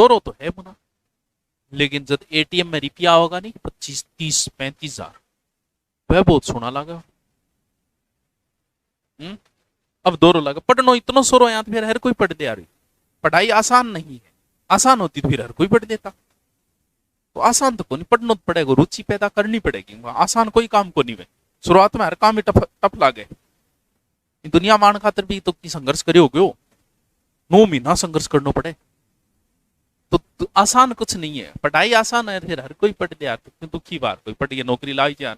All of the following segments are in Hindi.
दौरो तो है मुना, लेकिन जब एटीएम में रुपया होगा नहीं 25, 30, 35 हजार, वह बहुत सोना लगा। अब दौरो लगा पढ़नो इतना सोरो यहाँ तो फिर हर कोई पढ़ दे। यार पढ़ाई आसान नहीं है, आसान होती तो फिर हर कोई पढ़ देता। तो आसान तो को नहीं, पढ़ना तो पड़ेगा, रुचि पैदा करनी पड़ेगी। आसान कोई काम को नहीं है, शुरुआत में हर काम ही टफ लागे। दुनिया मान खातर भी तो संघर्ष करे हो गयो, 9 महीना संघर्ष करना पड़े तो आसान कुछ नहीं है। पढ़ाई आसान है फिर हर कोई पढ़ लिया, तो दुखी बार कोई पढ़ के नौकरी लाई जान,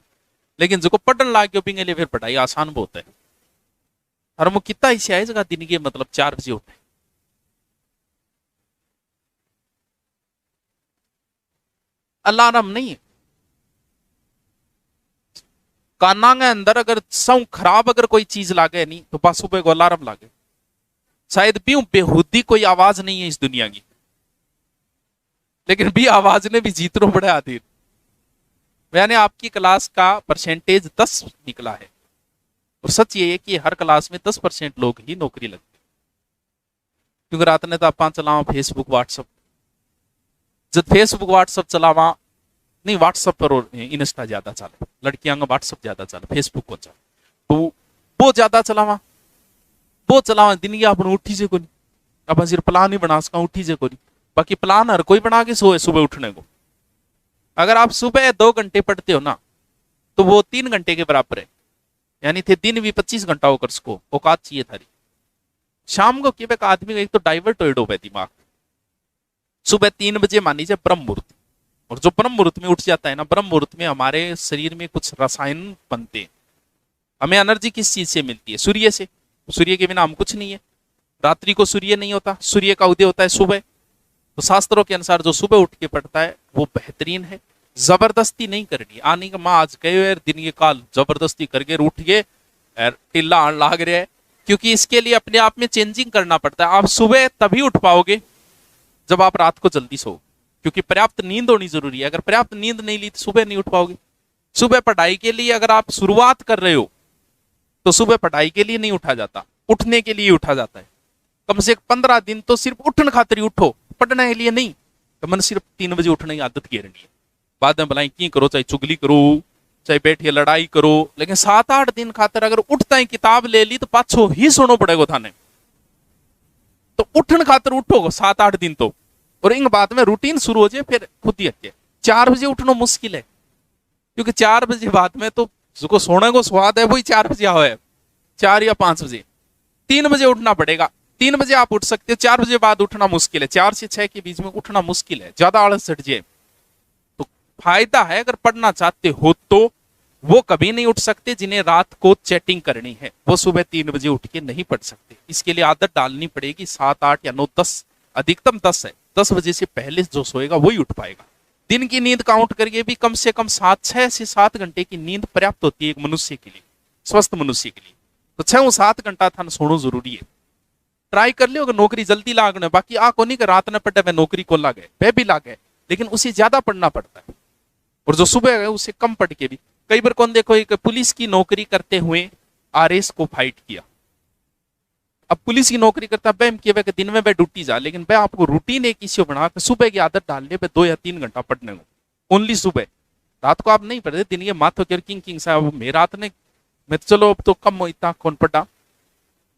लेकिन जो पढ़न लाग गयो पिंगे लिए फिर पढ़ाई आसान बहुत है। और वो कितना ऐसे आए जगह दिन के मतलब 4 बजे उठे, अलार्म नहीं है काना के अंदर, अगर सौ खराब अगर कोई चीज लागे नहीं तो बस सुबह को अलार्म लागे। शायद भी बेहुदी कोई आवाज नहीं है इस दुनिया की, लेकिन भी आवाज ने भी जीतनो पड़े आधीर। मैंने आपकी क्लास का परसेंटेज 10 निकला है, और सच ये है कि हर क्लास में 10% लोग ही नौकरी लगती, क्योंकि रात ने तो आप चलावा फेसबुक व्हाट्सअप, जब फेसबुक व्हाट्सअप चलावा नहीं, व्हाट्सअप पर और इंस्टा ज्यादा चले, लड़कियां का व्हाट्सअप ज्यादा चले, फेसबुक को चले, तो वो ज्यादा चलावा दिन की अपन उठी से कोनी, अपन सिर्फ प्लान ही बना सका उठी से कोनी। बाकी प्लान हर कोई बना के सोए सुबह उठने को। अगर आप सुबह 2 घंटे पढ़ते हो ना तो वो 3 घंटे के बराबर है, यानी थे दिन भी 25 घंटा होकर उसको औकात चाहिए थारी। शाम को क्या एक आदमी का एक तो डाइवर्ट हो दिमाग। सुबह 3 बजे मान लीजिए ब्रह्म मुहूर्त, और जो ब्रह्म मुहूर्त में उठ जाता है ना, ब्रह्म मुहूर्त में हमारे शरीर में कुछ रसायन बनते हैं। हमें एनर्जी किस चीज से मिलती है? सूर्य से। सूर्य के बिना हम कुछ नहीं है। रात्रि को सूर्य नहीं होता, सूर्य का उदय होता है सुबह। तो शास्त्रों के अनुसार जो सुबह उठ के पढ़ता है वो बेहतरीन है। जबरदस्ती नहीं करनी, आने का माँ आज गए दिन के काल जबरदस्ती करके उठ गए टिल्ला आन लाग रहा है, क्योंकि इसके लिए अपने आप में चेंजिंग करना पड़ता है। आप सुबह तभी उठ पाओगे जब आप रात को जल्दी सो, क्योंकि पर्याप्त नींद होनी जरूरी है। अगर पर्याप्त नींद नहीं ली तो सुबह नहीं उठ पाओगे। सुबह पढ़ाई के लिए अगर आप शुरुआत कर रहे हो तो सुबह पढ़ाई के लिए नहीं उठा जाता, उठने के लिए उठा जाता है। कम से कम 15 दिन तो सिर्फ उठने खातिर ही उठो, पढ़ने के लिए नहीं। तो मन सिर्फ 3 बजे उठने की आदत घेरनी है। बाद में भलाई की करो, चाहे चुगली करो, चाहे बैठिए लड़ाई करो, लेकिन 7-8 दिन खातर अगर उठता है किताब ले ली तो पाछो ही सुनो पड़ेगा थाने। तो उठने खातर उठो 7-8 दिन तो, और इन बाद में रूटीन शुरू हो जाए फिर खुद ही हटे। 4 बजे उठना मुश्किल है, क्योंकि 4 बजे बाद में तो जिसको सोने को स्वाद है वही 4 बजे आवे, 4 या 5 बजे। 3 बजे उठना पड़ेगा। 3 बजे आप उठ सकते हो, 4 बजे बाद उठना मुश्किल है। 4 से 6 के बीच में उठना मुश्किल है, ज्यादा आलस चढ़ जाए। तो फायदा है अगर पढ़ना चाहते हो तो वो कभी नहीं उठ सकते जिन्हें रात को चैटिंग करनी है, वो सुबह 3 बजे उठ के नहीं पढ़ सकते। इसके लिए आदत डालनी पड़ेगी 7, 8 या 9, 10, अधिकतम 10 है। 10 बजे से पहले जो सोएगा वही उठ पाएगा। दिन की नींद काउंट करके भी कम से कम 6 से 7 घंटे की नींद पर्याप्त होती है एक मनुष्य के लिए, स्वस्थ मनुष्य के लिए। तो 6-7 घंटा था सोना जरूरी है। ट्राई कर लियो अगर नौकरी जल्दी लागने। बाकी आ को नहीं कि रात में पढ़े वह नौकरी को लागे, वह भी लागे, लेकिन उसे ज्यादा पढ़ना पड़ता है। और जो सुबह है उसे कम पढ़ के भी कई बार कौन देखो एक पुलिस की नौकरी करते हुए आरएस को फाइट किया। अब पुलिस की नौकरी करता बैम किए वह दिन में वह ड्यूटी जा, लेकिन वह आपको रूटीन एक इश्यू बना के सुबह की आदत डाल ले 2 या 3 घंटा पढ़ने को, ओनली सुबह। रात को आप नहीं पढ़ते, दिन के माथो के किंग साहब मैं रात ने मैं चलो अब तो कम इतना कौन पढ़ा।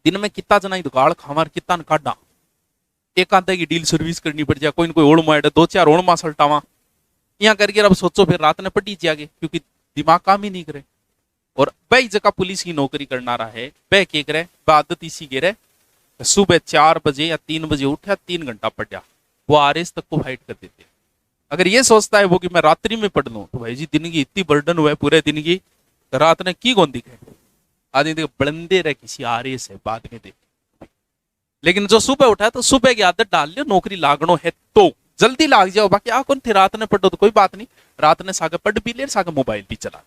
दिन में कितना जना दुगाड़ खावर कितना काटा, एक आधा की डील सर्विस करनी पड़ जाए, कोई न कोई ओढ़ मार 2-4 ओढ़ मा सल्टावा यहाँ करके। अब सोचो फिर रात ने पढ़ी जागे, क्योंकि दिमाग काम ही नहीं करे। और वही जगह पुलिस की नौकरी करना रहा है वह के करे आदत इसी के रहे सुबह 4 बजे या 3 बजे उठा 3 घंटा पढ़ा, वो आरएस तक को फाइट कर देते। अगर ये सोचता है वो कि मैं रात्रि में पढ़ लूं तो भाई जी दिन की इतनी बर्डन हुआ है पूरे दिन की, तो रात ने की कौन दिखे आदमी देख बलंदे रहे किसी आरएस है बाद में देख। लेकिन जो सुबह उठा तो सुबह की आदत डाल लियो, नौकरी लागनो है तो जल्दी लाग जाओ। बाकी आ कौन थे रात ने पढ़ो तो कोई बात नहीं, रात ने सागे पढ़ भी ले सागे मोबाइल भी चला,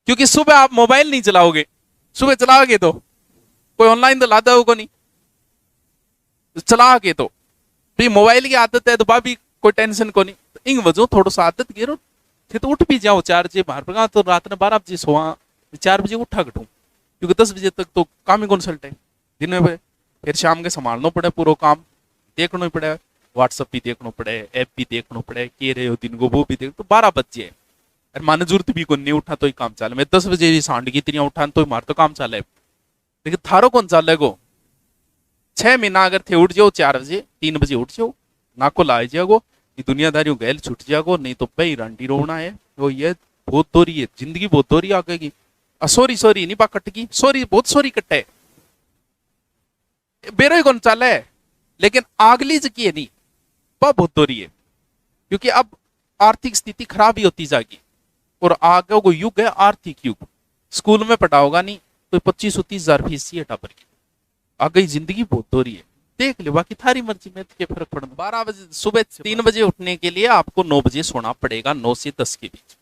क्योंकि सुबह आप मोबाइल नहीं चलाओगे। सुबह चलाओगे तो कोई ऑनलाइन तो लादा होगा नहीं, चलाओगे तो मोबाइल की आदत है तो भाभी कोई टेंशन को नहीं। तो इन वजह थोड़ा सा आदत गिरो थे तो उठ भी जाओ 4 बजे बाहर तो रात ने 12 बजे सोआ 4 बजे उठा कटू, क्योंकि 10 बजे तक तो काम ही कंसल्ट है दिन में। फिर शाम के संभालना पड़े पूरा काम, देखना ही पड़ेगा। व्हाट्सअप भी देखना पड़े, ऐप भी देखना पड़े, के रहे हो दिन को वो भी देख, तो 12 बज जाए। अरे माने जरूरत भी को नहीं उठा तो ही काम चाले, मैं 10 बजे भी सांड की इतनी उठा तो मार तो काम चाले, लेकिन थारो कौन चाले गो? 6 महीना अगर थे उठ जाओ 4 बजे 3 बजे उठ जाओ, ना को लाए जाओ, ये दुनियादारियों गैल छुट जाओ, नहीं तो पे रंडी रोना है वो, ये बहुत दोरी है जिंदगी, बहुत दोरी आगेगी। सॉरी सॉरी नहीं पा कटगी, सॉरी बहुत सॉरी कट्टे बेरो ही कौन चाले है, लेकिन आगली जकी है नहीं वह बहुत दोरी है, क्योंकि अब आर्थिक स्थिति खराब ही होती जाएगी, और आगे वो युग है आर्थिक युग। स्कूल में पढ़ाओगा नहीं तो 25-30 हजार फीस ही है टापर की, आगे जिंदगी बहुत दोरी है। देख ले, बाकी थारी मर्जी में क्या फर्क पड़ना। 12 बजे सुबह 3 बजे उठने के लिए आपको 9 बजे सोना पड़ेगा, 9 से 10 के बीच,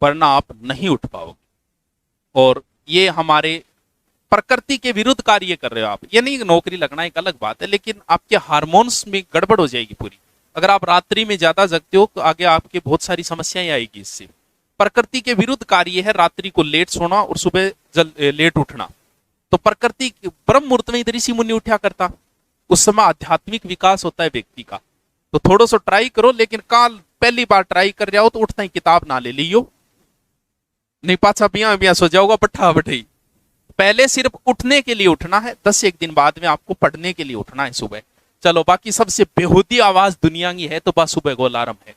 वरना आप नहीं उठ पाओगे। और ये हमारे प्रकृति के विरुद्ध कार्य कर रहे हो आप। ये नहीं, नौकरी लगना एक अलग बात है, लेकिन आपके हार्मोन्स में गड़बड़ हो जाएगी पूरी। अगर आप रात्रि में ज्यादा जगते हो तो आगे आपके बहुत सारी समस्याएं आएगी इससे। प्रकृति के विरुद्ध कार्य है रात्रि को लेट सोना और सुबह लेट उठना। तो प्रकृति ब्रह्म मुहूर्त में इधर ऋषि मुनि उठा करता, उस समय आध्यात्मिक विकास होता है व्यक्ति का। तो थोड़ा सा ट्राई करो, लेकिन काल पहली बार ट्राई कर रहे हो तो उठता ही किताब ना ले लियो, नहीं पाछा बिया बिया सो जाओगा बट्ठा बठाई। पहले सिर्फ उठने के लिए उठना है, 10 एक दिन बाद में आपको पढ़ने के लिए उठना है सुबह। चलो, बाकी सबसे बेहूदी आवाज दुनिया की है तो बस सुबह को अलार्म है।